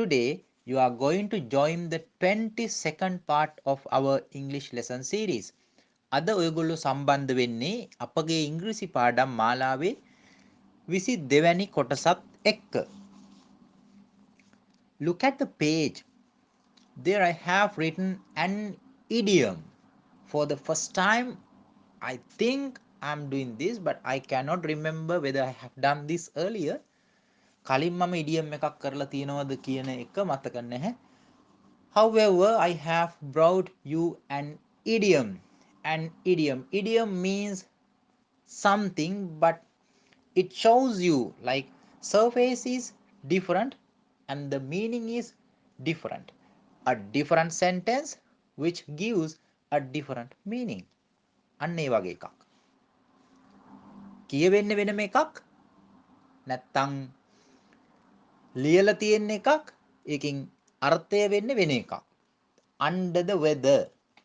today you are going to join the 22nd part of our English lesson series. අද ඔයගොල්ලෝ සම්බන්ධ වෙන්නේ අපගේ ඉංග්‍රීසි පාඩම් මාලාවේ 22 වැනි කොටසත් එක්ක. Look at the page. There I have written an idiom. For the first time, I think I'm doing this, but I cannot remember whether I have done this earlier. කලින් මම idiom එකක් කරලා තියෙනවද කියන එක මතක නැහැ. However, I have brought you an idiom. An idiom. Idiom means something, but it shows you like surface is different and the meaning is different. A different sentence which gives a different meaning. අන්න ඒ වගේ එකක්. කියවෙන්නේ වෙනම එකක්. නැත්තම් ලියලා තියෙන එකක්. ඒකෙන් අර්ථය වෙන්නේ වෙන එකක්. Under the weather.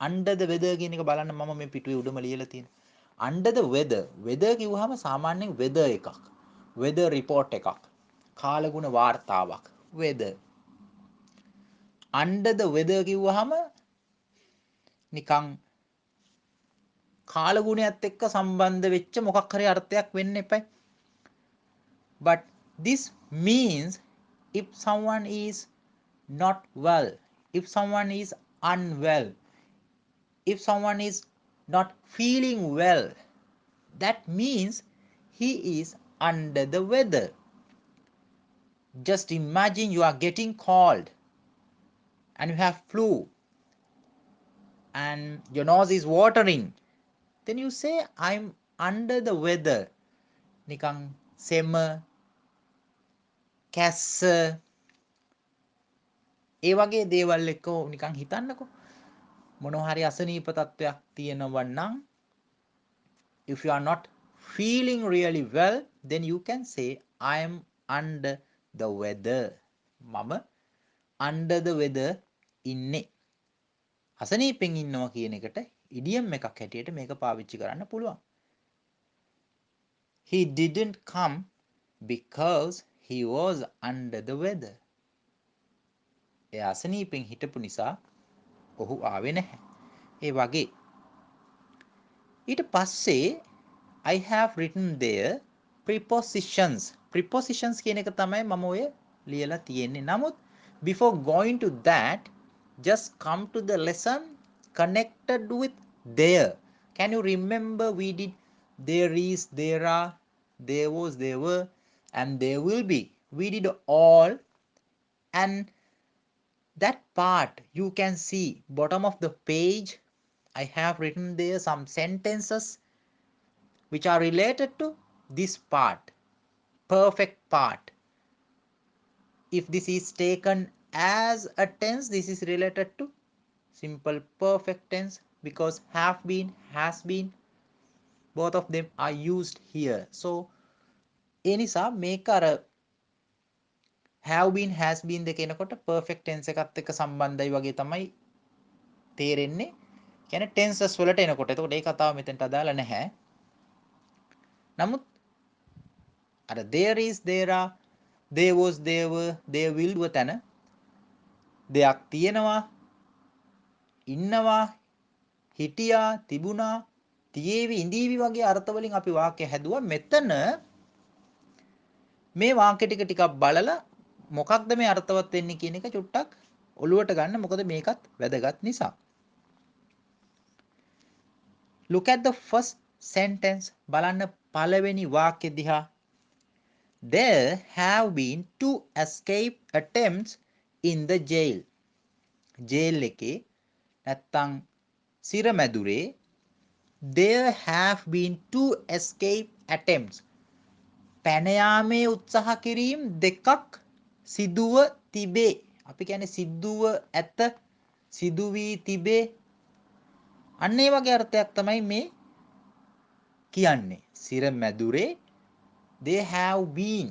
Under the weather කියන එක බලන්න මම මේ පිටුවේ උඩම ලියලා තියෙනවා. Under the weather. weather කිව්වහම සාමාන්‍යයෙන් weather එකක්. weather report එකක්. කාලගුණ වාර්තාවක්. weather. Under the weather කිව්වහම නිකන් කාලගුණයත් එක්ක සම්බන්ධ වෙච්ච මොකක් හරි අර්ථයක් වෙන්න එපයි. But this means if someone is not well, if someone is unwell, if someone is not feeling well, that means he is under the weather. Just imagine you are getting cold and you have flu and your nose is watering. Then you say, I'm under the weather. නිකන් සෙම, කැස්ස, ඒ වගේ දේවල් එක්ක නිකන් හිතන්නකෝ. මොනවා හරි අසනීප තත්වයක් තියෙනවා නම්, if you are not feeling really well, then you can say, I am under the weather. මම under the weather ඉන්නේ. අසනීපෙන් ඉන්නවා කියන එකට ඉඩියම් එකක් හැටියට මේක පාවිච්චි කරන්න පුළුවන්. He didn't come because he was under the weather. එයා අසනීපෙන් හිටපු නිසා ඔහු ආවේ නැහැ. ඒ වගේ. ඊට පස්සේ I have written there prepositions. Prepositions කියන එක තමයි මම ඔය ලියලා තියෙන්නේ. නමුත් before going to that, just come to the lesson connected with there. Can you remember we did there is, there are, there was, there were, and there will be. We did all, and that part you can see bottom of the page. I have written there some sentences which are related to this part, perfect part. If this is taken as a tense, this is related to simple perfect tense because have been, has been, both of them are used here. So ඒ නිසා මේක අර have been, has been දෙක එනකොට perfect tense එකත් එක්ක සම්බන්ධයි වගේ තමයි තේරෙන්නේ. කියන්නේ tenses වලට එනකොට. එතකොට ඒ කතාව මෙතනට අදාළ නැහැ. නමුත් අර there is, there are, there was, there were, there will වූ තැන දෙයක් තියෙනවා, ඉන්නවා, හිටියා, තිබුණා, තියේවි, ඉඳීවි වගේ අර්ථවලින් අපි වාක්‍ය හැදුවා. මෙතන මේ වාක්‍ය ටික ටිකක් බලලා මොකක්ද මේ අර්ථවත් වෙන්නේ කියන එක චුට්ටක් ඔලුවට ගන්න. මොකද මේකත් වැදගත් නිසා. Look at the first sentence. බලන්න පළවෙනි වාක්‍ය දිහා. There have been 2 escape attempts in the jail. jail එකේ නැත්තම් සිරමැදුරේ there have been 2 escape attempts. පැන යාමේ උත්සාහ කිරීම දෙකක් සිදුව තිබේ. අපි කියන්නේ සිදුව ඇත, සිදු වී තිබේ. අන්න ඒ වගේ අර්ථයක් තමයි මේ කියන්නේ. සිරමැදුරේ they have been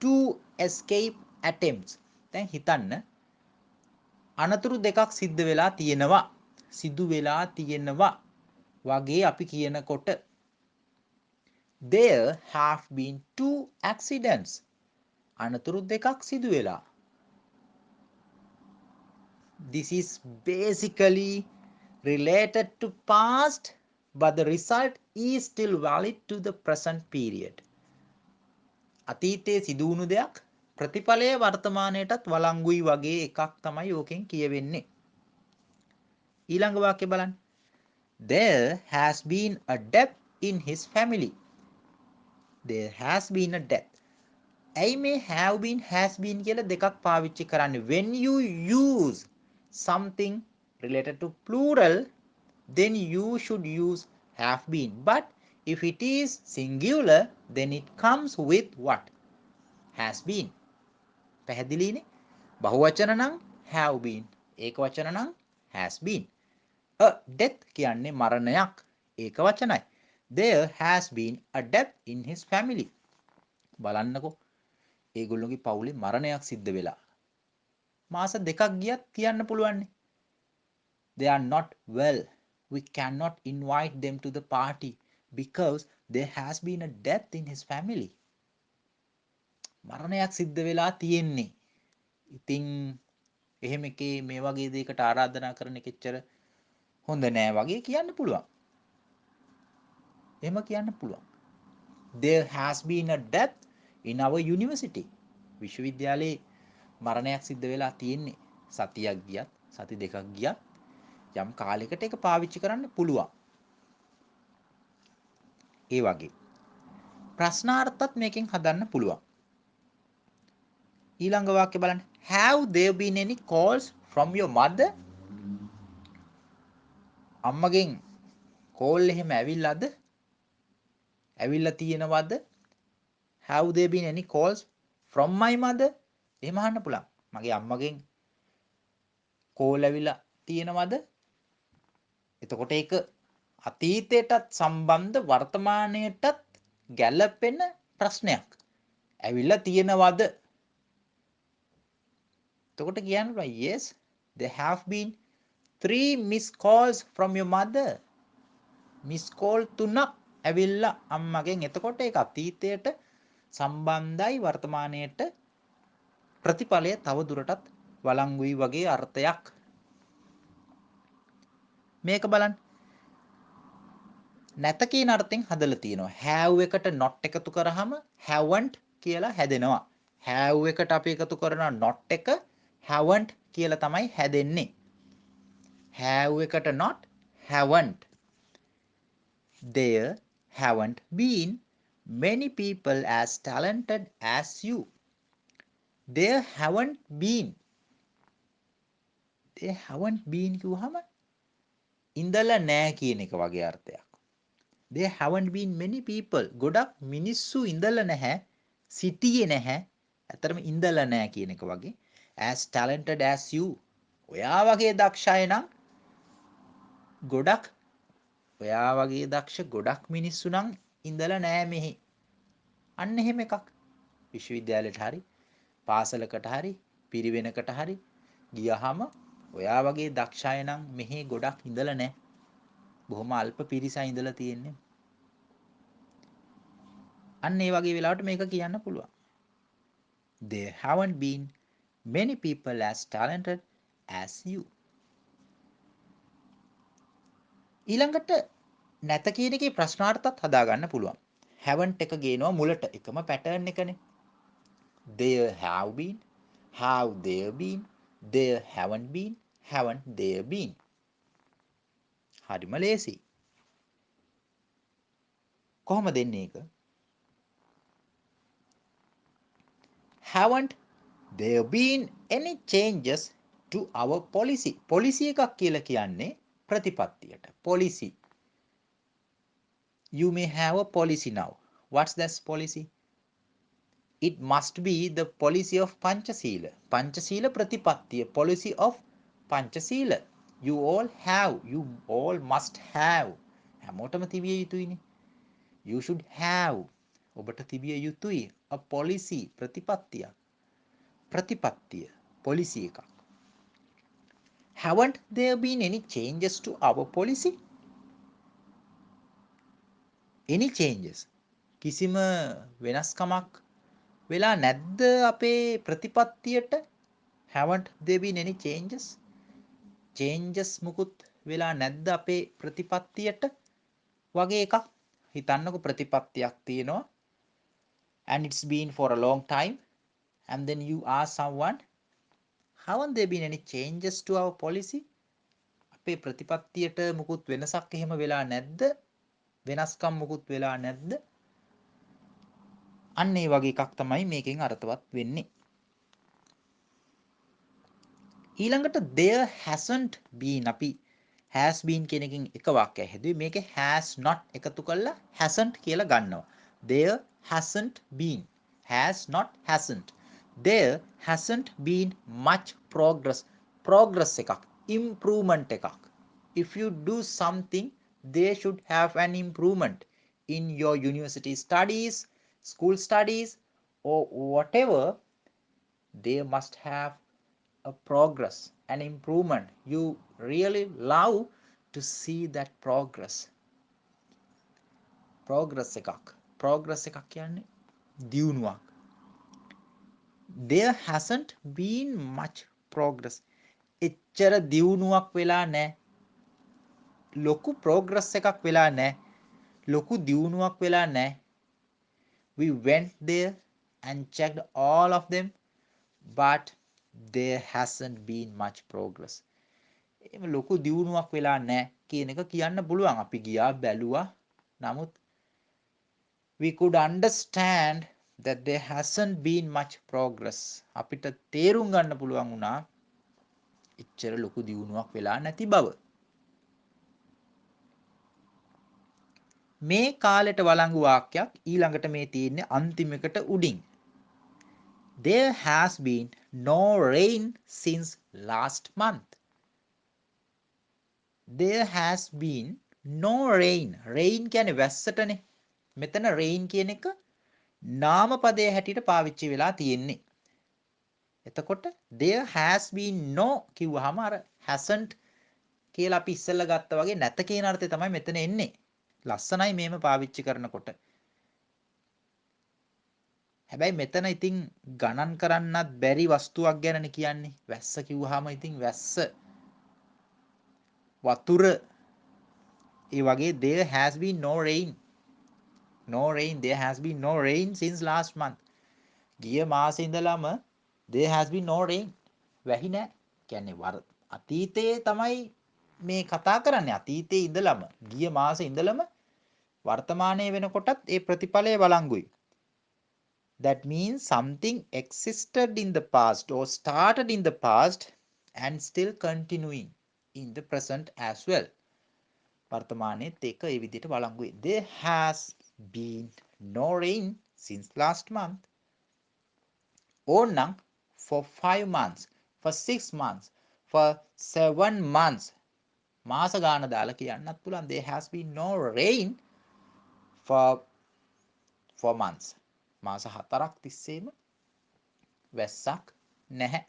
2 escape attempts. දැන් හිතන්න අනතුරු දෙකක් සිද්ධ වෙලා තියෙනවා, සිදු වෙලා තියෙනවා වගේ අපි කියනකොට there have been 2 accidents. අනතුරු දෙකක් සිදු වෙලා. This is basically related to past, but the result is still valid to the present period. අතීතයේ සිදු වුණු දෙයක් ප්‍රතිඵලය වර්තමානයටත් වළංගුයි වගේ එකක් තමයි ඕකෙන් කියවෙන්නේ. ඊළඟ වාක්‍ය බලන්න. There has been a death in his family. There has been a death. ඇයි මේ have been has been කියලා දෙකක් පාවිච්චි කරන්නේ? When you use something related to plural, then you should use have been. But if it is singular, then it comes with what? Has been. පැහැදිලිනේ? බහුවචන නම් have been. ඒක වචන නම් has been. A death කියන්නේ මරණයක්. ඒක වචනයි. There has been a death in his family. බලන්නකෝ. ඒගොල්ලෝගේ පවුලේ මරණයක් සිද්ධ වෙලා. මාස දෙකක් ගියත් කියන්න පුළුවන්. They are not well. We cannot invite them to the party because there has been a death in his family. මරණයක් සිද්ධ වෙලා තියෙන්නේ. ඉතින් එහෙම එකේ මේ වගේ දෙයකට ආරාධනා කරන එක එච්චර හොඳ නෑ වගේ කියන්න පුළුවන්. එහෙම කියන්න පුළුවන්. There has been a death in our university. විශ්වවිද්‍යාලයේ මරණයක් සිද්ධ වෙලා තියෙන්නේ. සතියක් ගියත්, සති දෙකක් ගියත් යම් කාලයකට ඒක පාවිච්චි කරන්න පුළුවන්. ඒ වගේ. ප්‍රශ්නාර්ථත් මේකෙන් හදන්න පුළුවන්. ඊළඟ වාක්‍ය බලන්න. Have there been any calls from your mother? අම්මගෙන් කෝල් එහෙම ඇවිල්ලාද? ඇවිල්ලා තියෙනවද? Have there been any calls from my mother? එහෙම අහන්න පුළුවන්. මගේ අම්මගෙන් කෝල් ඇවිල්ලා තියෙනවද? එතකොට ඒක අතීතයටත් සම්බන්ධ වර්තමානයටත් ගැළපෙන ප්‍රශ්නයක්. ඇවිල්ලා තියෙනවද? එතකොට කියන්න පුළුවන් yes, there have been 3 missed calls from your mother. miss call 3ක් ඇවිල්ලා අම්මගෙන්. එතකොට ඒක අතීතයට සම්බන්ධයි වර්තමානයට ප්‍රතිඵලය තව දුරටත් වළංගුයි වගේ අර්ථයක්. මේක බලන්න. නැත කියන අර්ථයෙන් හදලා තියෙනවා. have එකට not එකතු කරාම haven't කියලා හැදෙනවා. have එකට අපි එකතු කරන not එක haven't කියලා තමයි හැදෙන්නේ. have එකට not haven't. There haven't been many people as talented as you. There haven't been. There haven't been කිව්වහම ඉඳලා නැහැ කියන එක වගේ අර්ථයක්. There haven't been many people. ගොඩක් මිනිස්සු ඉඳලා නැහැ, සිටියේ නැහැ. ඇත්තටම ඉඳලා නැහැ කියන එක වගේ. As talented as you. ඔයා වගේ දක්ෂ අය නම් ගොඩක් ඔයා වගේ දක්ෂ ගොඩක් මිනිස්සු නම් ඉඳලා නැහැ මෙහි. අන්න එහෙම එකක්. විශ්වවිද්‍යාලයට හරි පාසලකට හරි පිරිවෙනකට හරි ගියහම ඔයා වගේ දක්ෂ අය නම් මෙහි ගොඩක් ඉඳලා නැහැ. බොහොම අල්ප පිරිසයි ඉඳලා තියෙන්නේ. අන්න ඒ වගේ වෙලාවට මේක කියන්න පුළුවන්. There haven't been many people as talented as you. ඊළඟට නැත කියන එකේ ප්‍රශ්නාර්ථත් හදා ගන්න පුළුවන්. haven't එක ගේනවා මුලට. එකම pattern එකනේ. There have been, have there been, there haven't been, haven't there been. හරිම ලේසි. කොහොමද දෙන්නේ ඒක? Haven't there been any changes to our policy? policy එකක් කියලා කියන්නේ ප්‍රතිපත්තියට. policy. You may have a policy now. What's that policy? It must be the policy of Panchasila. Panchasila pratipattiya. Policy of Panchasila. You all have. You all must have. හැමෝටම තිබිය යුතුයිනේ. You should have. ඔබට තිබිය යුතුයි. A policy. ප්‍රතිපත්තිය. ප්‍රතිපත්තිය. policy එකක්. Haven't there been any changes to our policy? Any changes? කිසිම වෙනස්කමක් වෙලා නැද්ද අපේ ප්‍රතිපත්තියට? Haven't there been any changes? changes මුකුත් වෙලා නැද්ද අපේ ප්‍රතිපත්තියට වගේ එකක් හිතන්නකො ප්‍රතිපත්තියක් තියෙනවා and it's been for a long time and then you ask someone haven't there been any changes to our policy අපේ ප්‍රතිපත්තියට මුකුත් වෙනසක් එහෙම වෙලා නැද්ද වෙනස්කම් මුකුත් වෙලා නැද්ද අන්න ඒ වගේ එකක් තමයි මේකෙන් අර්ථවත් වෙන්නේ ඊළඟට there hasn't been අපි has been කියන එකෙන් එක වාක්‍යයක් හැදුවේ මේකේ has not එකතු කරලා hasn't කියලා ගන්නවා there hasn't been has not hasn't there hasn't been much progress එකක් improvement එකක් if you do something they should have an improvement in your university studies school studies or whatever they must have a progress, an improvement. You really love to see that progress. Progress එකක් කියන්නේ දියුණුවක්. There hasn't been much progress. එච්චර දියුණුවක් වෙලා නැහැ. ලොකු progress එකක් වෙලා නැහැ. ලොකු දියුණුවක් වෙලා නැහැ. We went there and checked all of them, but there hasn't been much progress. එහෙම ලොකු දියුණුවක් වෙලා නැහැ කියන එක කියන්න පුළුවන්. අපි ගියා බැලුවා. නමුත් we could understand that there hasn't been much progress. අපිට තේරුම් ගන්න පුළුවන් වුණා එච්චර ලොකු දියුණුවක් වෙලා නැති බව. මේ කාලෙට වළංගු වාක්‍යයක් ඊළඟට මේ තියෙන්නේ අන්තිම එකට උඩින්. There has been no rain since last month. There has been no rain. Rain කියන්නේ වැස්සටනේ. මෙතන rain කියන එක නාම පදයේ හැටියට පාවිච්චි වෙලා තියෙන්නේ. එතකොට there has been no කිව්වහම අර hasn't කියලා අපි ඉස්සෙල්ලා ගත්තා වගේ නැත කියන අර්ථය තමයි මෙතන එන්නේ. ලස්සනයි මේම පාවිච්චි කරනකොට. හැබැයි මෙතන ඉතින් ගණන් කරන්නත් බැරි වස්තුවක් ගැනනේ කියන්නේ. වැස්ස කිව්වහම ඉතින් වැස්ස වතුර ඒ වගේ there has been no rain. No rain. There has been no rain since last month. ගිය මාසේ ඉඳලම there has been no rain. වැහි නැහැ. කියන්නේ අතීතයේ තමයි මේ කතා කරන්නේ. අතීතයේ ඉඳලම ගිය මාසේ ඉඳලම වර්තමානයේ වෙනකොටත් ඒ ප්‍රතිඵලය වළංගුයි. That means something existed in the past or started in the past and still continuing in the present as well. වර්තමානයේත් ඒක ඒ විදිහට වළංගුයි. There has been no rain since last month. ඕනනම් for 5 months, for 6 months, for 7 months. මාස ගාන දාලා කියන්නත් පුළුවන්. There has been no rain for 4 months. මාස 4ක් තිස්සේම වැස්සක් නැහැ.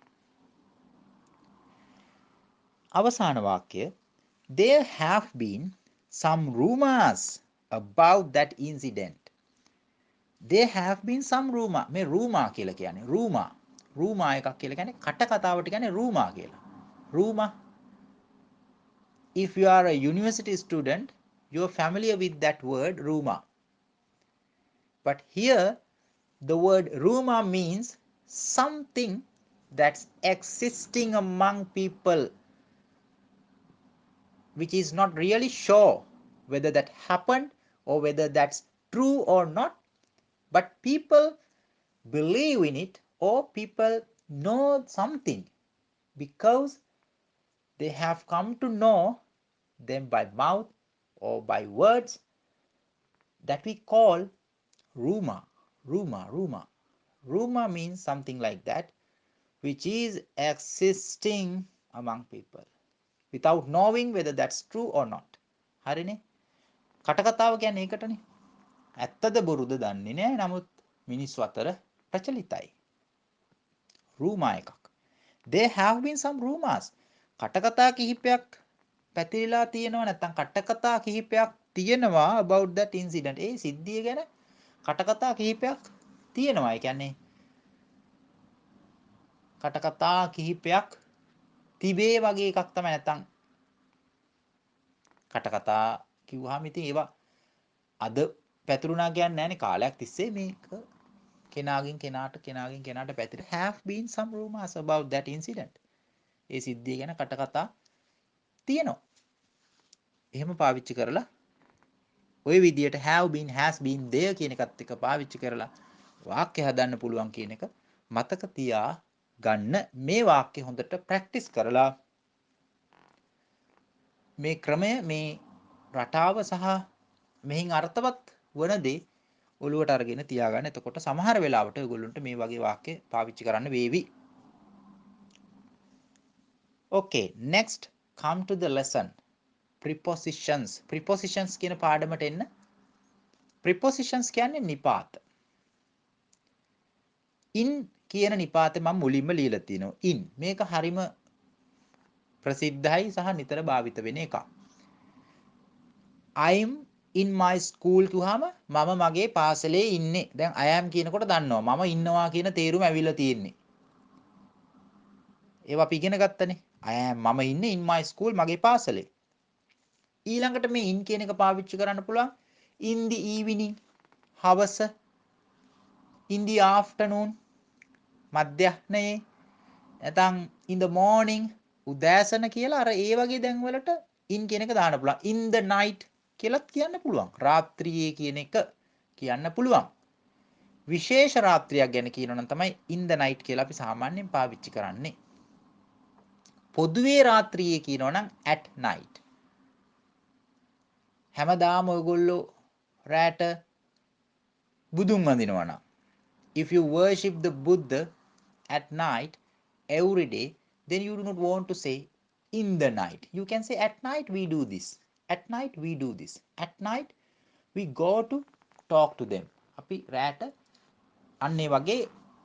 අවසාන වාක්‍යය There have been some rumors about that incident. There have been some rumor. මේ rumor කියලා කියන්නේ rumor එකක් කියලා කියන්නේ කට කතාවට කියන්නේ rumor කියලා. Rumor. If you are a university student, you are familiar with that word rumor. But here the word rumor means something that's existing among people which is not really sure whether that happened or whether that's true or not, but people believe in it or people know something because they have come to know them by mouth or by words that we call rumor. Rumor means something like that which is existing among people without knowing whether that's true or not. හරිනේ? කටකතාව කියන්නේ ඒකටනේ. ඇත්තද බොරුද දන්නේ නැහැ. නමුත් මිනිස්සු අතර ප්‍රචලිතයි. rumor එකක්. There have been some rumors. කටකතා කිහිපයක් පැතිරිලා තියෙනවා නැත්නම් කටකතා කිහිපයක් තියෙනවා about that incident. ඒ සිද්ධිය ගැන කටකතා කිහිපයක් තියෙනවා. ඒ කියන්නේ කටකතා කිහිපයක් තිබේ වගේ එකක් තමයි නැත්තම් කටකතා කිව්වහම ඉතින් ඒවා අද පැතුරුණා කියන්නේ නැහැනේ කාලයක් තිස්සේ මේක කෙනාගෙන් කෙනාට පැතිර have been some rumors about that incident. ඒ සිද්ධිය ගැන කටකතා තියෙනවා. එහෙම පාවිච්චි කරලා ওই විදියට have been has been there කියන එකත් එක්ක පාවිච්චි කරලා වාක්‍ය හදන්න පුළුවන් කියන එක මතක තියා ගන්න. මේ වාක්‍ය හොඳට ප්‍රැක්ටිස් කරලා මේ ක්‍රමය මේ රටාව සහ මෙහින් අර්ථවත් වන දේ ඔළුවට අරගෙන තියාගන්න. එතකොට සමහර වෙලාවට ඔයගොල්ලන්ට මේ වගේ වාක්‍ය පාවිච්චි කරන්න වේවි. Okay, next come to the lesson. Prepositions. Prepositions කියන පාඩමට එන්න. Prepositions කියන්නේ නිපාත. in කියන නිපාතේ මම මුලින්ම ලියලා තිනවා. in මේක හරිම ප්‍රසිද්ධයි සහ නිතර භාවිත වෙන එකක්. I'm in my school කිව්වහම මම මගේ පාසලේ ඉන්නේ. දැන් I am කියනකොට දන්නවා මම ඉන්නවා කියන තේරුම ඇවිල්ලා තියෙන්නේ. ඒවා අපි ඉගෙන ගත්තනේ. I am මම ඉන්නේ in my school මගේ පාසලේ. ඊළඟට මේ in කියන එක පාවිච්චි කරන්න පුළුවන් in the evening හවස, in the afternoon මධ්‍යහ්නයේ, නැත්නම් in the morning උදෑසන කියලා අර ඒ වගේ දැන් වලට in කියන එක දාන්න පුළුවන්. in the night කියලාත් කියන්න පුළුවන්. රාත්‍රියේ කියන එක කියන්න පුළුවන්. විශේෂ රාත්‍රියක් ගැන කියනවා නම් තමයි in the night කියලා අපි සාමාන්‍යයෙන් පාවිච්චි කරන්නේ. පොදුවේ රාත්‍රියේ කියනවා නම් at night. හැමදාම ඔයගොල්ලෝ රැට බුදුන් වඳිනවා නම් if you worship the Buddha at night every day, then you do not want to say in the night. You can say at night we do this. At night we do this. At night we go to talk to them. අපි රැට අන්න ඒ වගේ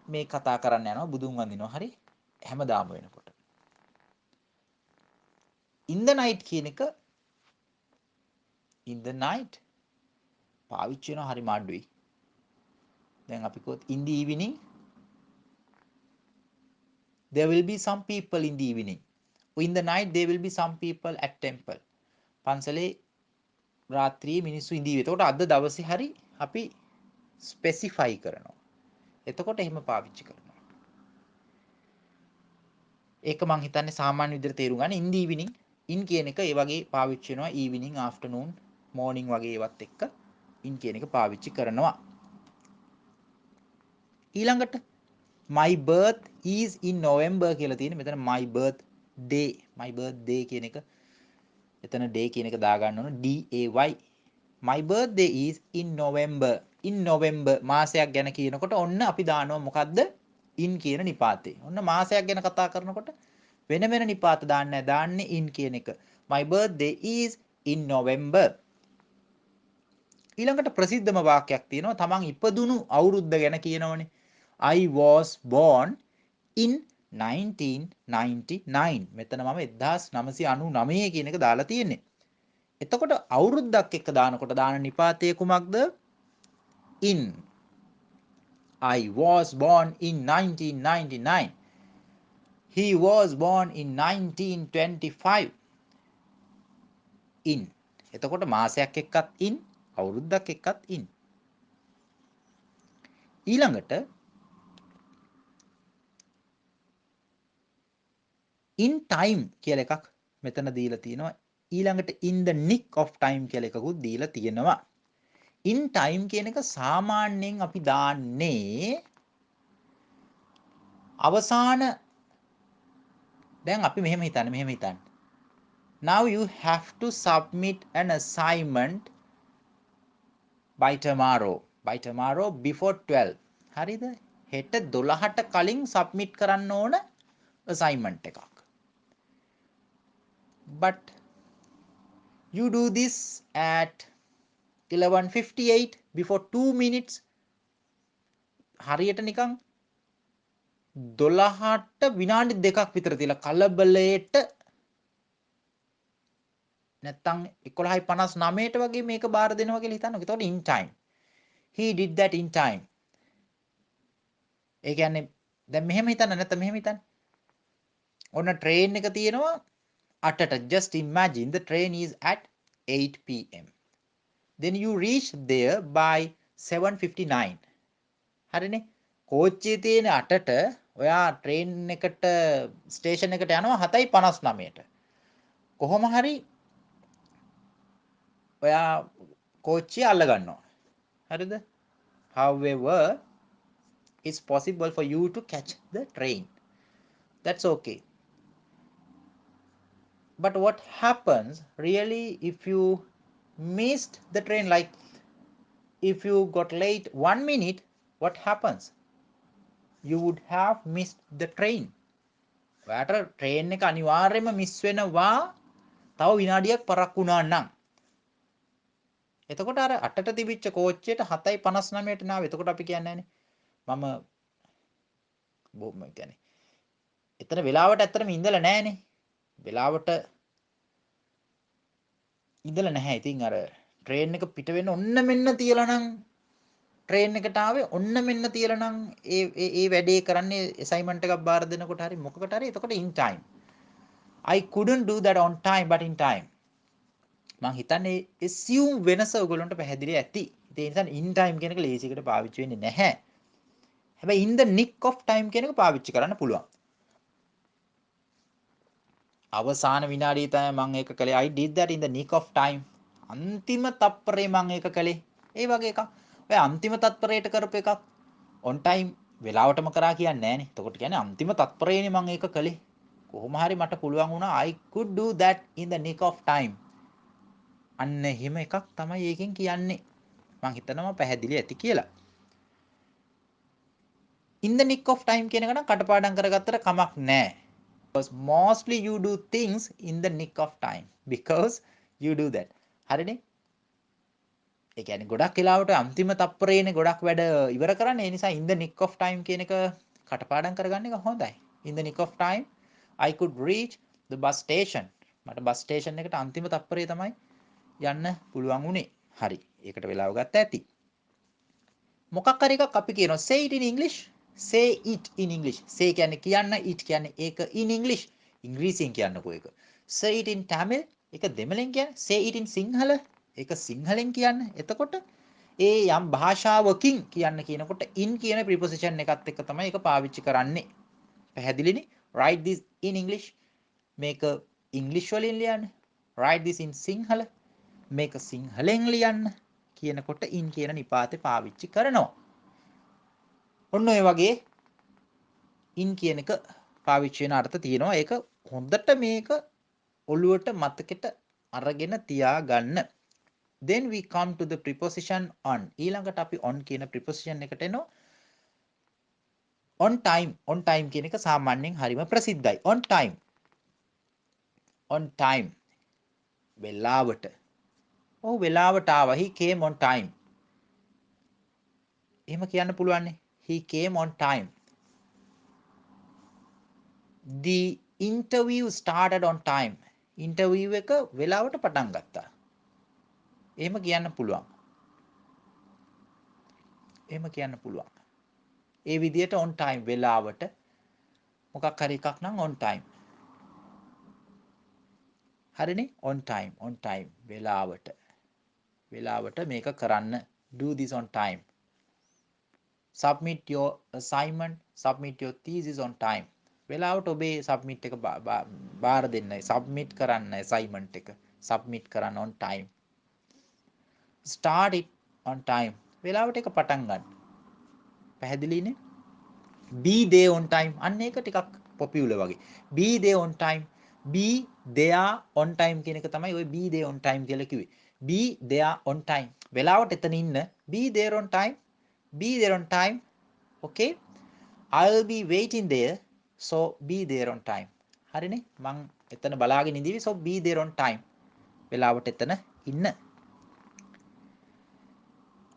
මේ කතා කරන්න යනවා බුදුන් වඳිනවා හරි හැමදාම වෙනකොට. in the night කියන එක in the night පාවිච්චි වෙනවා හරි මාඩුයි. දැන් අපි කොත් in the evening there will be some people in the evening. In the night there will be some people at temple. පන්සලේ රාත්‍රියේ මිනිස්සු ඉඳීවි. එතකොට අද දවසේ හරි අපි ස්පෙસિෆයි කරනවා. එතකොට එහෙම පාවිච්චි කරනවා. ඒක මං හිතන්නේ සාමාන්‍ය විදිහට තේරුම් ගන්න in the evening in කියන එක ඒ වගේ පාවිච්චි වෙනවා evening afternoon morning වගේ ඒවත් එක්ක in කියන එක පාවිච්චි කරනවා. ඊළඟට my birth is in November කියලා තියෙන. මෙතන my birthday කියන එක එතන day කියන එක දා ගන්න ඕන DAY. my birthday is in November. in November මාසයක් ගැන කියනකොට ඔන්න අපි දානවා මොකද්ද in කියන නිපාතේ. ඔන්න මාසයක් ගැන කතා කරනකොට වෙන වෙන නිපාත දාන්නේ in කියන එක. my birthday is in November. ඊළඟට ප්‍රසිද්ධම වාක්‍යයක් තියෙනවා තමන් ඉපදුණු අවුරුද්ද ගැන කියනවනේ. I was born in 1999. මෙතන මම 1999 කියන එක දාලා තියෙන්නේ. එතකොට අවුරුද්දක් එක්ක දානකොට දාන නිපාතය කුමක්ද? in. I was born in 1999. He was born in 1925. in. එතකොට මාසයක් එක්කත් in, අවුරුද්දක් එක්කත් in. ඊළඟට in time කියලා එකක් මෙතන දීලා තියෙනවා. ඊළඟට in the nick of time කියලා එකකුත් දීලා තියෙනවා. in time කියන එක සාමාන්‍යයෙන් අපි දාන්නේ අවසාන දැන් අපි මෙහෙම හිතන්න. Now you have to submit an assignment by tomorrow. By tomorrow before 12. හරිද? හෙට 12ට කලින් submit කරන්න ඕන assignment එකක්. But you do this at 11:58 before 2 minutes. හරියට නිකන් 12ට විනාඩි 2ක් විතර තියලා කලබලයට නැත්තම් 11:59ට වගේ මේක බාර දෙනවා කියලා හිතන්නකෝ. එතකොට in time. He did that in time. ඒ කියන්නේ දැන් මෙහෙම හිතන්න නැත්නම් මෙහෙම හිතන්න. ඔන්න train එක තියෙනවා 8ට. Just imagine the train is at 8 p.m. Then you reach there by 7:59. හරිනේ. කෝච්චියේ තියෙන 8ට ඔයා train එකට station එකට යනවා 7:59ට. කොහොම හරි ඔයා කෝච්චිය අල්ල ගන්නවා. හරිද? However, it's possible for you to catch the train. That's okay. But what happens really if you missed the train, like if you got late 1 minute, what happens? You would have missed the train. ඔයාට train එක අනිවාර්යයෙන්ම miss වෙනවා තව විනාඩියක් පරක්කු වුණා නම්. එතකොට අර 8ට තිබිච්ච කෝච්චියට 7:59ට නාව. එතකොට අපි කියන්නේ මම බොම්ම කියන්නේ එතන වෙලාවට ඇත්තටම ඉඳලා නැහනේ. වෙලාවට ඉඳලා නැහැ. ඉතින් අර ට්‍රේන් එක පිට වෙන්න ඔන්න මෙන්න තියලා නම් ට්‍රේන් එකට ආවේ ඔන්න මෙන්න තියලා නම් ඒ වැඩේ කරන්නේ assignment එකක් බාර දෙනකොට හරි මොකකට හරි එතකොට in time. I couldn't do that on time but in time. මං හිතන්නේ assume වෙනස ඔයගොල්ලන්ට පැහැදිලි ඇති. ඒ නිසා in time කියන එක ලේසියකට පාවිච්චි වෙන්නේ නැහැ. හැබැයි in the nick of time කියන එක පාවිච්චි කරන්න පුළුවන්. අවසාන විනාඩියේ තමයි මම ඒක කළේ. I did that in the nick of time. අන්තිම තප්පරේ මම ඒක කළේ. ඒ වගේ එකක්. ඔය අන්තිම තත්පරයට කරපු එකක් on time වෙලාවටම කරා කියන්නේ නැහනේ. එතකොට කියන්නේ අන්තිම තත්පරේනේ මම ඒක කළේ. කොහොම හරි මට පුළුවන් වුණා I could do that in the nick of time. අන්න එහෙම එකක් තමයි ඒකෙන් කියන්නේ. මම හිතනවා පැහැදිලි ඇති කියලා. in the nick of time කියන එක නම් කටපාඩම් කරගත්තට කමක් නැහැ. Because mostly you do things in the nick of time because you do that. හරිනේ? ඒ කියන්නේ ගොඩක් වෙලාවට අන්තිම තප්පරේනේ ගොඩක් වැඩ ඉවර කරන්නේ. ඒ නිසා in the nick of time කියන එක කටපාඩම් කරගන්න එක හොඳයි. in the nick of time I could reach the bus station. මට bus station එකට අන්තිම තප්පරේ තමයි යන්න පුළුවන් වුණේ. හරි. ඒකට වෙලාව ගත්ත ඇති. මොකක් හරි එකක් අපි කියනවා say it in English. say it in English. say කියන්නේ කියන්න, it කියන්නේ ඒක in English. ඉංග්‍රීසියෙන් කියන්නකෝ ඒක. say it in Tamil. ඒක දෙමළෙන් කියන්නේ. say it in Sinhala. ඒක සිංහලෙන් කියන්න. එතකොට ඒ යම් භාෂාවකින් කියන්න කියනකොට in කියන preposition එකත් එක්ක තමයි ඒක පාවිච්චි කරන්නේ. පැහැදිලිනේ? write this in English. මේක English වලින් ලියන්න. write this in Sinhala. මේක සිංහලෙන් ලියන්න කියනකොට in කියන නිපාතේ පාවිච්චි කරනවා. ඔන්න ඔය වගේ in කියන එක පාවිච්චි වෙන අර්ථ තියෙනවා. ඒක හොඳට මේක ඔළුවට මතකෙට අරගෙන තියාගන්න. Then we come to the preposition on. ඊළඟට අපි on කියන preposition එකට එනවා. on time. on time කියන එක සාමාන්‍යයෙන් හරිම ප්‍රසිද්ධයි. on time. on time. වෙලාවට. ඔව් වෙලාවට ආවා. He came on time. එහෙම කියන්න පුළුවන් නේ. He came on time. The interview started on time. interview එක වෙලාවට පටන් ගත්තා. එහෙම කියන්න පුළුවන්. එහෙම කියන්න පුළුවන්. ඒ විදිහට on time වෙලාවට මොකක් හරි එකක් නම් on time. හරිනේ? on time on time වෙලාවට. වෙලාවට මේක කරන්න. do this on time. submit your assignment, submit your thesis on time. වෙලාවට ඔබේ submit එක බාර දෙන්නයි. submit කරන්න assignment එක. submit කරන්න on time. start it on time. වෙලාවට එක පටන් ගන්න. පැහැදිලිනේ? be there on time. අන්න ඒක ටිකක් popular වගේ. be there on time. be there on time කියන එක තමයි ඔය be there on time කියලා කිව්වේ. be there on time. වෙලාවට එතන ඉන්න. be there on time. be there on time. okay? I'll be waiting there. so be there on time. හරිනේ? මං එතන බලාගෙන ඉඳීවි. so be there on time. වෙලාවට එතන ඉන්න.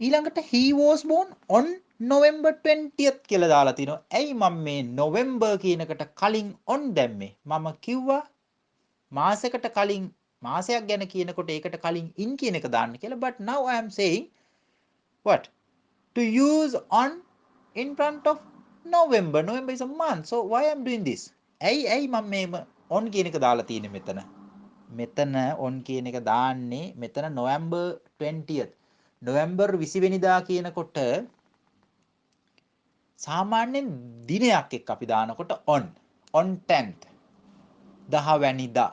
ඊළඟට he was born on November 20th කියලා දාලා තිනවා. ඇයි මම මේ November කියනකට කලින් on දැම්මේ? මම කිව්වා මාසයකට කලින් මාසයක් ගැන කියනකොට ඒකට කලින් in කියන එක දාන්න කියලා. but now I am saying what? to use on in front of November. November is a month. so why I am doing this? ඇයි මම මේම on කියන එක දාලා තියෙන්නේ මෙතන. මෙතන on කියන එක දාන්නේ මෙතන November 20th. නොවැම්බර් 20 වෙනිදා කියනකොට සාමාන්‍යයෙන් දිනයක් එක්ක අපි දානකොට on 10th 10 වැනිදා.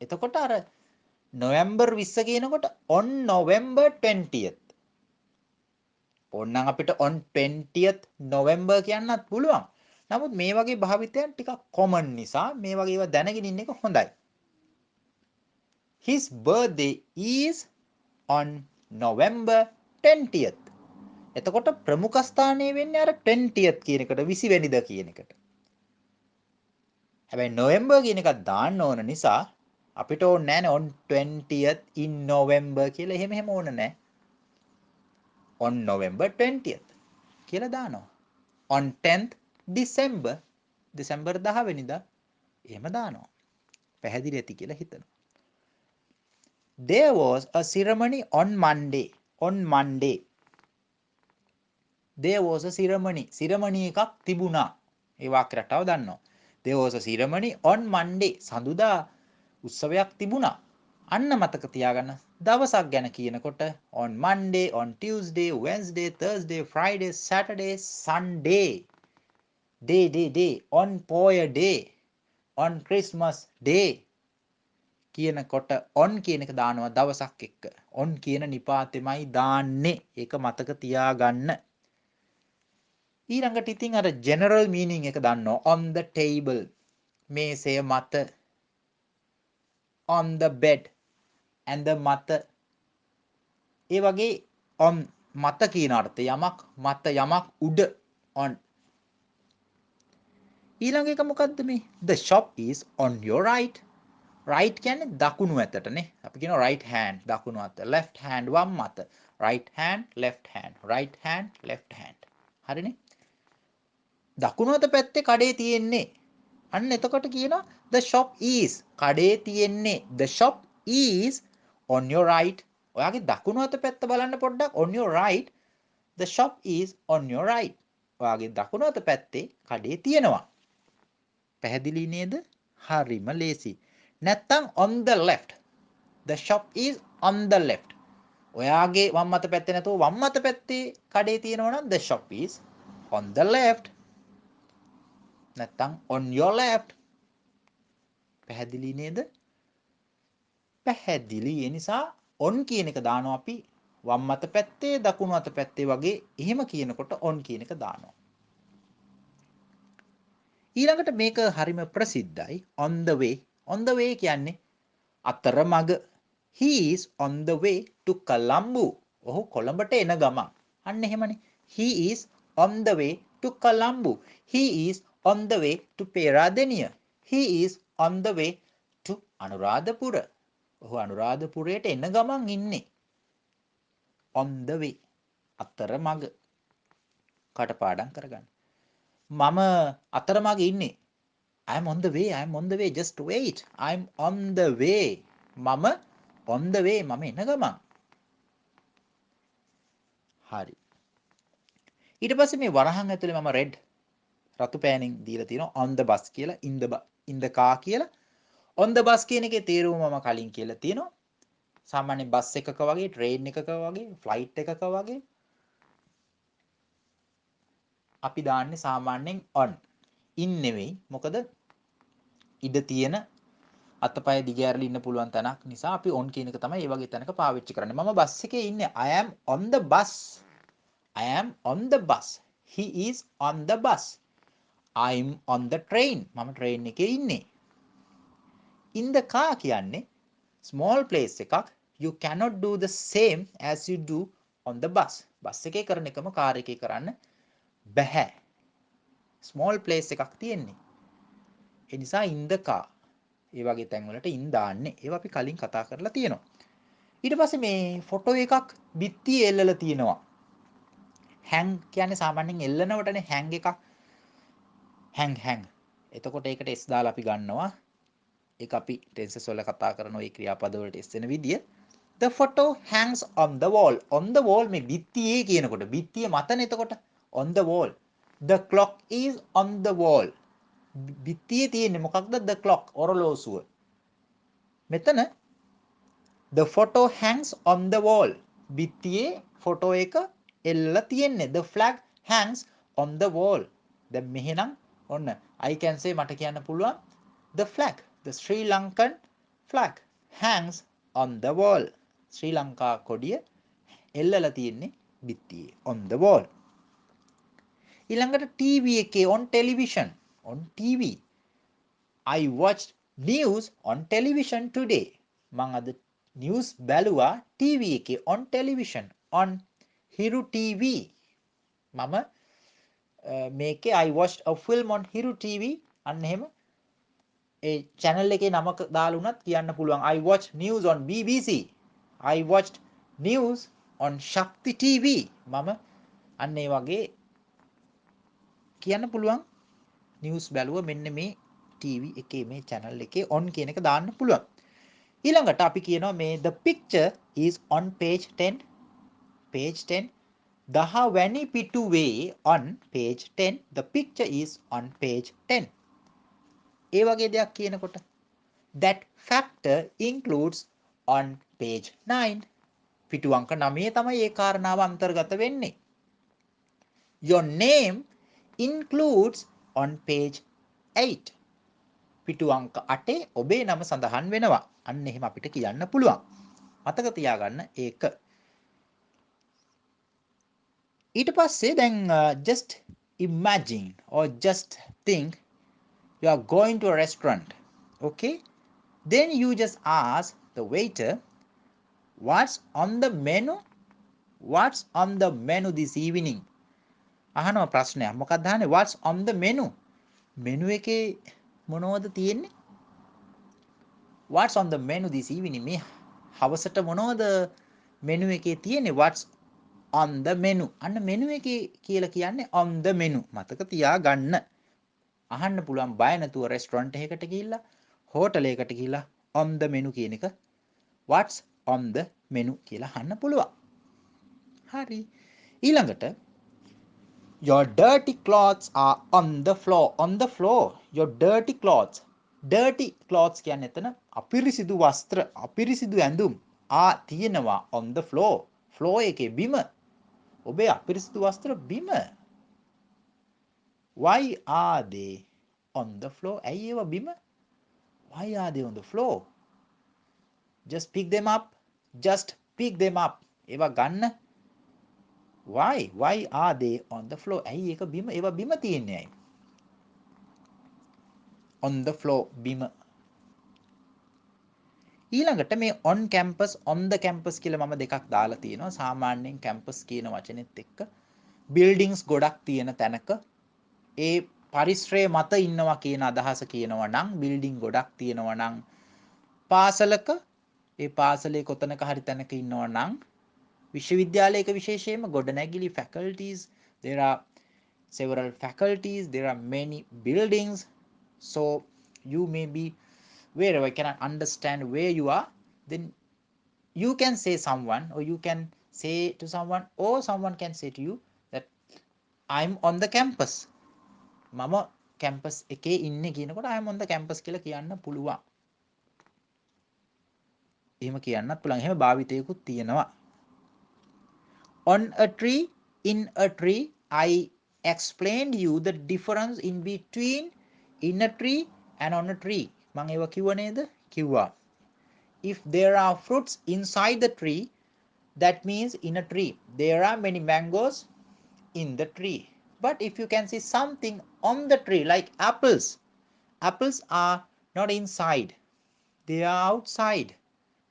එතකොට අර නොවැම්බර් 20 කියනකොට on November 20th. ඕනනම් අපිට on 20th November කියන්නත් පුළුවන්. නමුත් මේ වගේ භාවිතයන් ටිකක් common නිසා මේ වගේ ඒවා දැනගෙන ඉන්න එක හොඳයි. His birthday is on November 20th. එතකොට ප්‍රමුඛ ස්ථානයේ වෙන්නේ අර 20th කියන එකට 20 වෙනිදා කියන එකට. හැබැයි November කියන එකක් දාන්න ඕන නිසා අපිට ඕනේ නැහැ on 20th in November කියලා එහෙම ඕන නැහැ. on November 20th කියලා දානවා. on 10th December December 10 වෙනිදා එහෙම දානවා. පැහැදිලි ඇති කියලා හිතනවා. There was a ceremony on Monday. On Monday. There was a ceremony. Ceremony එකක් තිබුණා. ඒ වාක්‍ය රටාව දන්නවා. There was a ceremony on Monday. සඳුදා උත්සවයක් තිබුණා. අන්න මතක තියාගන්න දවසක් ගැන කියනකොට on Monday, on Tuesday, Wednesday, Thursday, Friday, Saturday, Sunday. Day. On Poya Day. On Christmas Day. කියනකොට on කියන එක දානවා දවසක් එක්ක. on කියන නිපාතෙමයි දාන්නේ. ඒක මතක තියාගන්න. ඊළඟට ඉතින් අර general meaning එක දන්නවා. on the table. මේසය මත. on the bed. ඇඳ මත. ඒ වගේ on මත කියන අර්ථය යමක් මත යමක් උඩ on. ඊළඟ එක මොකද්ද මේ? The shop is on your right. right කියන්නේ දකුණු අතටනේ. අපි කියනවා right hand දකුණු අත. left hand වම් අත. right hand left hand. right hand left hand. හරිනේ? දකුණු අත පැත්තේ කඩේ තියෙන්නේ. අන්න එතකොට කියනවා the shop is කඩේ තියෙන්නේ. the shop is on your right. ඔයාගේ දකුණු අත පැත්ත බලන්න පොඩ්ඩක් on your right. the shop is on your right. ඔයාගේ දකුණු අත පැත්තේ කඩේ තියෙනවා. පැහැදිලි නේද? හරිම ලේසි. නැත්තම් on the left. the shop is on the left. ඔයාගේ වම් අත පැත්තේ නැතුව වම් අත පැත්තේ කඩේ තියෙනවා නම් the shop is on the left. නැත්තම් on your left. පැහැදිලි නේද? පැහැදිලි. ඒ නිසා on කියන එක දානවා අපි වම් අත පැත්තේ දකුණු අත පැත්තේ වගේ එහෙම කියනකොට on කියන එක දානවා. ඊළඟට මේක හරිම ප්‍රසිද්ධයි on the way. on the way කියන්නේ අතරමඟ. he is on the way to Colombo. ඔහු කොළඹට එන ගමන්. අන්න එහෙමනේ. he is on the way to Colombo. he is on the way to Peradeniya. he is on the way to Anuradhapura. ඔහු අනුරාධපුරයට එන ගමන් ඉන්නේ. on the way. අතරමඟ. කටපාඩම් කරගන්න. මම අතරමඟ ඉන්නේ. I am on the way. I am on the way. Just wait. I am on the way. මම on the way. මම එන ගමන්. හරි. ඊට පස්සේ මේ වරහන් ඇතුලේ මම red රතු පෑනින් දීලා තියෙනවා on the bus කියලා in the car කියලා. on the bus කියන එකේ තේරුම මම කලින් කියලා තියෙනවා. සාමාන්‍ය බස් එකක වගේ, train එකක වගේ, flight එකක වගේ අපි දාන්නේ සාමාන්‍යයෙන් on. in නෙවෙයි. මොකද ඉඩ තියෙන අතපය දිගෑරලා ඉන්න පුළුවන් තැනක් නිසා අපි on කියන එක තමයි මේ වගේ තැනක පාවිච්චි කරන්නේ. මම බස් එකේ ඉන්නේ. I am on the bus. I am on the bus. He is on the bus. I'm on the train. මම train එකේ ඉන්නේ. in the car කියන්නේ small place එකක්. You cannot do the same as you do on the bus. Bus එකේ කරන එකම car එකේ කරන්න බැහැ. small place එකක් තියෙන්නේ. ඒ නිසා in the car. ඒ වගේ තැන් වලට in දාන්නේ. ඒවා අපි කලින් කතා කරලා තියෙනවා. ඊට පස්සේ මේ ෆොටෝ එකක් බිත්තියේ එල්ලලා තියෙනවා. hang කියන්නේ සාමාන්‍යයෙන් එල්ලනවටනේ hang එකක්. hang. එතකොට ඒකට s දාලා අපි ගන්නවා. ඒක අපි ටෙන්සස් වල කතා කරන ওই ක්‍රියාපද වලට s වෙන විදිය. The photo hangs on the wall. On the wall මේ බිත්තියේ කියනකොට බිත්තිය මතනේ එතකොට on the wall. The clock is on the wall. බිත්තියේ තියෙන්නේ මොකක්ද? the clock ඔරලෝසුව. මෙතන the photo hangs on the wall. බිත්තියේ ෆොටෝ එක එල්ලලා තියෙන්නේ. the flag hangs on the wall. දැන් මෙහෙනම් ඔන්න I can say මට කියන්න පුළුවන් the flag, the Sri Lankan flag hangs on the wall. ශ්‍රී ලංකා කොඩිය එල්ලලා තියෙන්නේ බිත්තියේ on the wall. ඊළඟට TV එකේ on television, on TV. I watched news on television today. මම අද news බැලුවා TV එකේ on television, on Hiru TV. මම මේකේ I watched a film on Hiru TV. අන්න එහෙම ඒ channel එකේ නමක දාලා උනත් කියන්න පුළුවන් I watched news on BBC. I watched news on Shakti TV. මම අන්න ඒ වගේ කියන්න පුළුවන් නිවුස් බැලුව මෙන්න මේ TV එකේ මේ channel එකේ on කියන එක දාන්න පුළුවන්. ඊළඟට අපි කියනවා මේ the picture is on page 10. page 10 10 පිටුවේ on page 10. the picture is on page 10. ඒ වගේ දෙයක් කියනකොට that factor includes on page 9. පිටු අංක 9 තමයි ඒ කාරණාව අන්තර්ගත වෙන්නේ. your name includes on page 8. පිටු අංක 8 ඔබේ නම සඳහන් වෙනවා. අන්න එහෙම අපිට කියන්න පුළුවන්. මතක තියාගන්න ඒක. ඊට පස්සේ දැන් just imagine or just think you are going to a restaurant. Okay? Then you just ask the waiter, what's on the menu? What's on the menu this evening? අහනවා ප්‍රශ්නයක්. මොකක්ද අහන්නේ? What's on the menu? Menu එකේ මොනවද තියෙන්නේ? What's on the menu this evening? මේ හවසට මොනවද මෙනු එකේ තියෙන්නේ? What's on the menu? අන්න මෙනු එකේ කියලා කියන්නේ on the menu. මතක තියාගන්න. අහන්න පුළුවන් බය නැතුව රෙස්ටොරන්ට් එකකට ගිහිල්ලා හෝටලයකට ගිහිල්ලා on the menu කියන එක what's on the menu කියලා අහන්න පුළුවන්. හරි. ඊළඟට your dirty clothes are on the floor. On the floor. Your dirty clothes. Dirty clothes කියන්නේ එතන අපිරිසිදු වස්ත්‍ර, අපිරිසිදු ඇඳුම් තියෙනවා on the floor. floor එකේ බිම. ඔබේ අපිරිසිදු වස්ත්‍ර බිම. Why are they on the floor? ඇයි ඒවා බිම? Why are they on the floor? Just pick them up. Just pick them up. ඒවා ගන්න. Why? Why are they on the floor? ඇයි ඒක බිම? ඒවා බිම තියෙන්නේ ඇයි? On the floor බිම. ඊළඟට මේ on campus, on the campus කියලා මම දෙකක් දාලා තියෙනවා. සාමාන්‍යයෙන් campus කියන වචනේත් එක්ක buildings ගොඩක් තියෙන තැනක ඒ පරිශ්‍රය මත ඉන්නවා කියන අදහස කියනවා නම් building ගොඩක් තියෙනවා නම් පාසලක ඒ පාසලේ කොතනක හරි තැනක ඉන්නවා නම් විශ්වවිද්‍යාලයක විශේෂයෙන්ම ගොඩනැගිලි faculties, there are several faculties, there are many buildings, so you may be wherever I cannot understand where you are, then you can say someone or you can say to someone or someone can say to you that I'm on the campus. මම campus එකේ ඉන්නේ කියනකොට I'm on the campus කියලා කියන්න පුළුවන්. එහෙම කියන්නත් පුළුවන්. එහෙම භාවිතයකුත් තියෙනවා. On a tree, in a tree, I explained you the difference in between in a tree and on a tree. මම ඒව කිව්ව නේද? කිව්වා. If there are fruits inside the tree, that means in a tree there are many mangoes in the tree. But if you can see something on the tree like apples, apples are not inside, they are outside.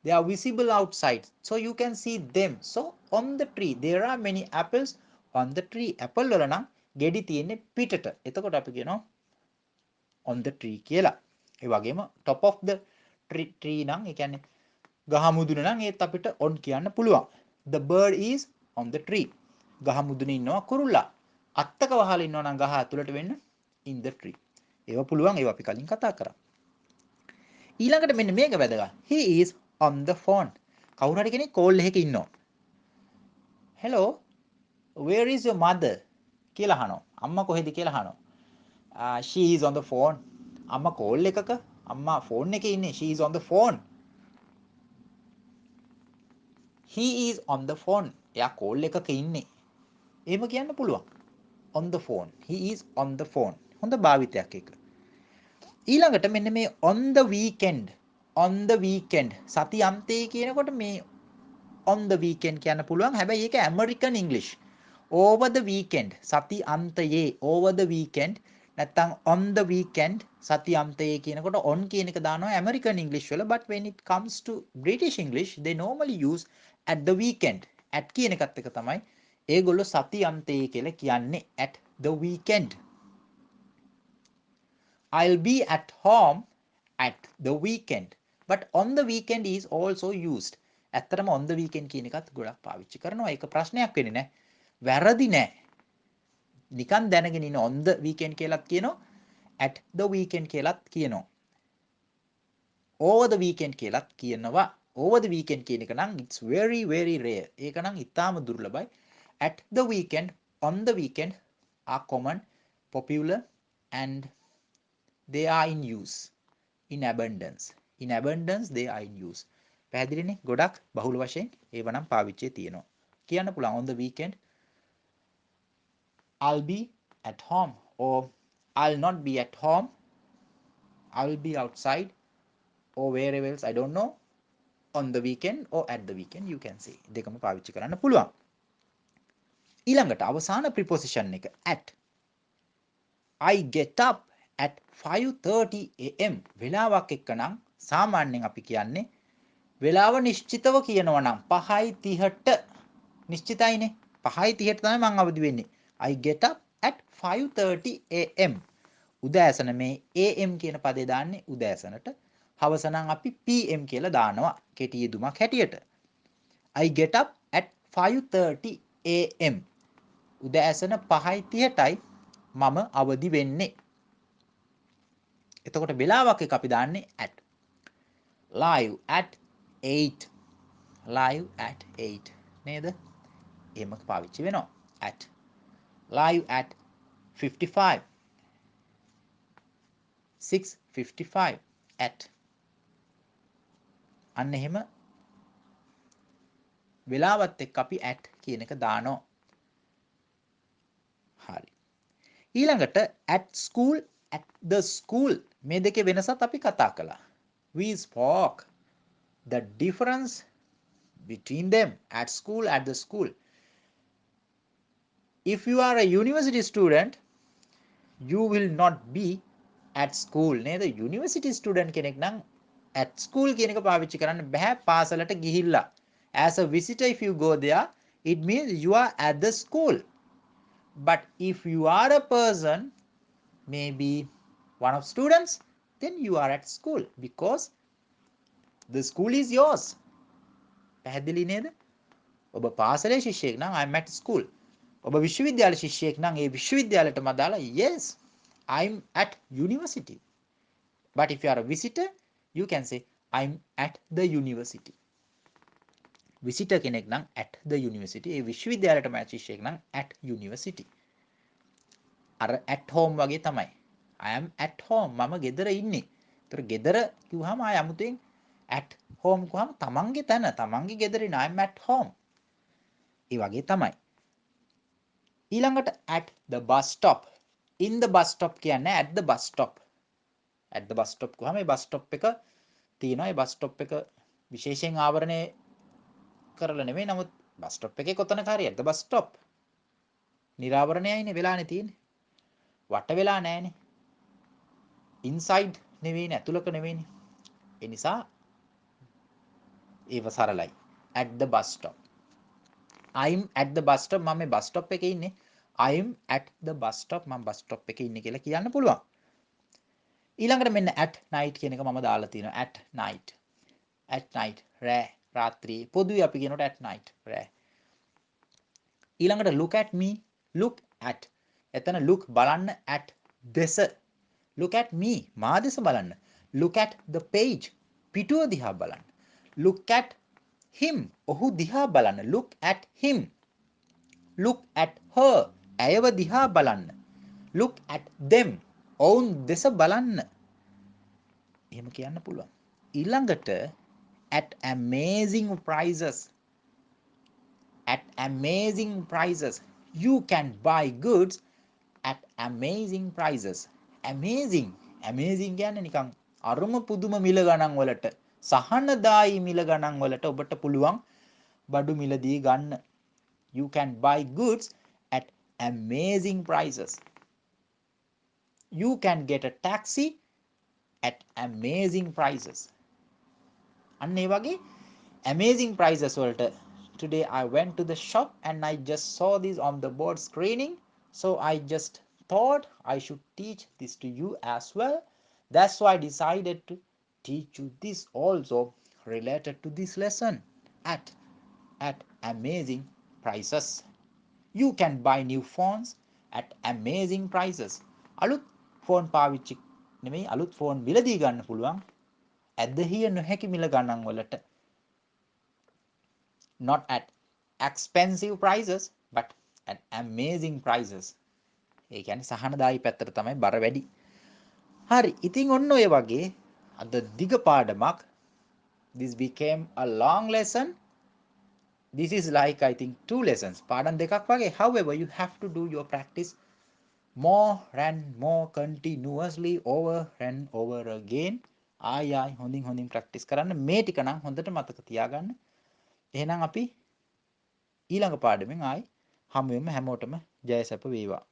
They are visible outside, so you can see them. So on the tree there are many apples on the tree. apple වල නම් ගෙඩි තියෙන්නේ පිටට. එතකොට අපි කියනවා on the tree කියලා. ඒ වගේම top of the tree නම් ඒ කියන්නේ ගහ මුදුන නම් ඒත් අපිට on කියන්න පුළුවන්. The bird is on the tree. ගහ මුදුනේ ඉන්නවා කුරුල්ලා. අත්තක වහලා ඉන්නවා නම් ගහ ඇතුළට වෙන්න in the tree. ඒව පුළුවන්. ඒව අපි කලින් කතා කරා. ඊළඟට මෙන්න මේක වැදගත්. He is on the phone. කවුරු හරි කෙනෙක් කෝල් එකක ඉන්නවා. Hello, where is your mother? කියලා අහනවා. අම්මා කොහෙද කියලා අහනවා. she is on the phone. අම්මා කෝල් එකක. අම්මා ෆෝන් එකේ ඉන්නේ. she is on the phone. he is on the phone. එයා කෝල් එකක ඉන්නේ. එහෙම කියන්න පුළුවන්. on the phone. he is on the phone. හොඳ භාවිතයක් ඒක. ඊළඟට මෙන්න මේ on the weekend. on the weekend. සති අන්තයේ කියනකොට මේ on the weekend කියන්න පුළුවන්. හැබැයි ඒක American English. over the weekend. සති අන්තයේ over the weekend. නැත්තම් on the weekend සති අන්තයේ කියනකොට on කියන එක දානවා American English වල, but when it comes to British English they normally use at the weekend. at කියන එකත් එක තමයි ඒගොල්ලෝ සති අන්තයේ කියලා කියන්නේ at the weekend. I'll be at home at the weekend. But on the weekend is also used. ඇත්තටම on the weekend කියන එකත් ගොඩක් පාවිච්චි කරනවා. ඒක ප්‍රශ්නයක් වෙන්නේ නැහැ. වැරදි නැහැ. නිකන් දැනගෙන ඉන්න on the weekend කියලාත් කියනවා. at the weekend කියලාත් කියනවා. over the weekend කියලාත් කියනවා. over the weekend කියන එක නම් it's very very rare. ඒක නම් ඉතාම දුර්ලභයි. at the weekend, on the weekend are common, popular and they are in use. in abundance. in abundance they are in use. පැහැදිලිනේ? ගොඩක් බහුල වශයෙන් ඒව නම් පාවිච්චියේ තියෙනවා. කියන්න පුළුවන් on the weekend I'll be at home or I'll not be at home. I'll be outside or wherever else I don't know. on the weekend or at the weekend you can say. දෙකම පාවිච්චි කරන්න පුළුවන්. ඊළඟට අවසාන preposition එක at. I get up at 5:30 am. වෙලාවක් එක්ක නම් සාමාන්‍යයෙන් අපි කියන්නේ වෙලාව නිශ්චිතව කියනවා නම් 5:30ට නිශ්චිතයිනේ. 5:30ට තමයි මම අවදි වෙන්නේ. I get up at 5:30 am. උදෑසන මේ am කියන පදේ දාන්නේ උදෑසනට. හවස නම් අපි pm කියලා දානවා කෙටි යෙදුමක් හැටියට. I get up at 5:30 am. උදෑසන 5:30ටයි මම අවදි වෙන්නේ. එතකොට වෙලාවක් එක අපි දාන්නේ at. live at 8. live at 8 නේද? එහෙම පාවිච්චි වෙනවා at. live at 55. 6:55 at. අන්න එහෙම වෙලාවත් එක්ක අපි at කියන එක දානවා. හරි. ඊළඟට at school, at the school මේ දෙකේ වෙනසත් අපි කතා කළා. we spoke the difference between them. at school, at the school. if you are a university student you will not be at school නේද? university student කෙනෙක් නම් at school කියන එක පාවිච්චි කරන්න බෑ පාසලට ගිහිල්ලා. as a visitor if you go there it means you are at the school. but if you are a person, maybe one of students, then you are at school because the school is yours. පැහැදිලි නේද? ඔබ පාසලේ ශිෂ්‍යයෙක් නම් I'm at school. ඔබ විශ්වවිද්‍යාල ශිෂ්‍යයෙක් නම් ඒ විශ්වවිද්‍යාලයටම දාලා yes I'm at university. but if you are a visitor you can say I'm at the university. visitor කෙනෙක් නම් at the university. ඒ විශ්වවිද්‍යාලයටම ශිෂ්‍යයෙක් නම් at university. අර at home වගේ තමයි. I am at home. මම ගෙදර ඉන්නේ. ඒතර ගෙදර කිව්වහම ආය අමුතෙන් at home කිව්වහම තමන්ගේ තැන, තමන්ගේ ගෙදර ඉන්න I am at home. ඒ වගේ තමයි. ඊළඟට at the bus stop. in the bus stop කියන්නේ at the bus stop. at the bus stop කිව්වහම ඒ bus stop එක තියෙනවා. ඒ bus stop එක විශේෂයෙන් ආවරණය කරලා නෙමෙයි. නමුත් bus stop එකේ කොතනක හරි at the bus stop. නිරාවරණයයිනේ වෙලානේ තියෙන්නේ. වට වෙලා නැහැනේ. inside නෙවෙයිනේ, ඇතුළක නෙවෙයිනේ. ඒ නිසා ඒව සරලයි. at the bus stop. I'm at the bus stop. මම මේ bus stop එකේ ඉන්නේ. I'm at the bus stop. මම bus stop එකේ ඉන්නේ කියලා කියන්න පුළුවන්. ඊළඟට මෙන්න at night කියන එක මම දාලා තියෙනවා. at night. at night රෑ, රාත්‍රියේ. පොදුවේ අපි කියනකොට at night රෑ. ඊළඟට look at me. look at. එතන look බලන්න, at දෙස. look at me මා දෙස බලන්න. look at the page පිටුව දිහා බලන්න. look at him ඔහු දිහා බලන්න. look at him. look at her ඇයව දිහා බලන්න. look at them ඔවුන් දෙස බලන්න. එහෙම කියන්න පුළුවන්. ඊළඟට at amazing prices. At amazing prices. You can buy goods at amazing prices. Amazing. Amazing කියන්නේ නිකන් අරුම පුදුම මිල ගණන් වලට සහනදායි මිල ගණන් වලට ඔබට පුළුවන් බඩු මිලදී ගන්න. You can buy goods at amazing prices. You can get a taxi at amazing prices. අන්න ඒ වගේ amazing prices වලට today I went to the shop and I just saw this on the board screening, so I just thought I should teach this to you as well. That's why I decided to teach you this also related to this lesson. At amazing prices. You can buy new phones at amazing prices. අලුත් phone පාවිච්චි නෙමෙයි අලුත් phone මිලදී ගන්න පුළුවන් ඇදහිය නොහැකි මිල ගණන් වලට. Not at expensive prices but at amazing prices. ඒ කියන්නේ සහනදායි පැත්තට තමයි බර වැඩි. හරි. ඉතින් ඔන්න ඔය වගේ අද දිග පාඩමක්. This became a long lesson. This is like I think 2 lessons. පාඩම් දෙකක් වගේ. However, you have to do your practice more and more continuously over and over again. ආයි හොඳින් ප්‍රැක්ටිස් කරන්න. මේ ටික නම් හොඳට මතක තියාගන්න. එහෙනම් අපි ඊළඟ පාඩමෙන් ආයි හමු වෙමු. හැමෝටම ජය සැප වේවා.